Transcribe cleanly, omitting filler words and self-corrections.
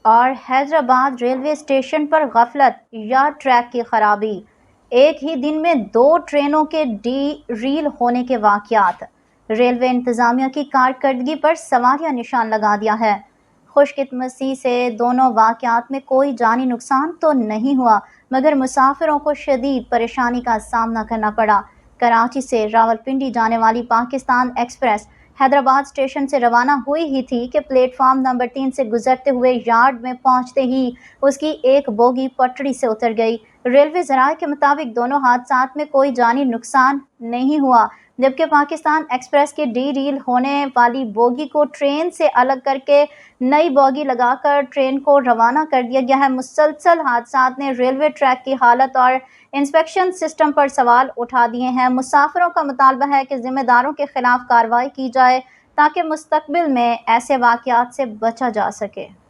और Hyderabad railway station पर गफलत या ट्रैक की खराबी। एक ही दिन में 2 ट्रेनों के डी-रील होने के वाकयात। रेलवे इंतजामिया की कारकर्दगी पर सवालिया निशान लगा दिया है। खुशकिस्मती से दोनों वाकयात में कोई जानी नुकसान तो नहीं हुआ, मगर मुसाफिरों को शदीद परेशानी का सामना करना पड़ा। कराची से रावलपिंडी जाने वाली पाकिस्तान एक्सप्रेस हैदराबाद स्टेशन से रवाना हुई ही थी कि प्लेटफॉर्म नंबर 3 से गुजरते हुए यार्ड में पहुंचते ही उसकी एक बोगी पटड़ी से उतर गई। रेलवे ज़राए के मुताबिक दोनों हादसात में कोई जानी नुकसान नहीं हुआ, जबकि पाकिस्तान एक्सप्रेस के डी-रील होने वाली बोगी को ट्रेन से अलग करके नई बोगी लगाकर ट्रेन को रवाना कर दिया गया है। मुसलसल हादसात ने रेलवे ट्रैक की हालत और इंस्पेक्शन सिस्टम पर सवाल उठा दिए हैं। मुसाफिरों का मुतालबा है कि जिम्मेदारों के खिलाफ कार्रवाई की जाए ताकि मुस्तकबिल में ऐसे वाकयात से बचा जा सके।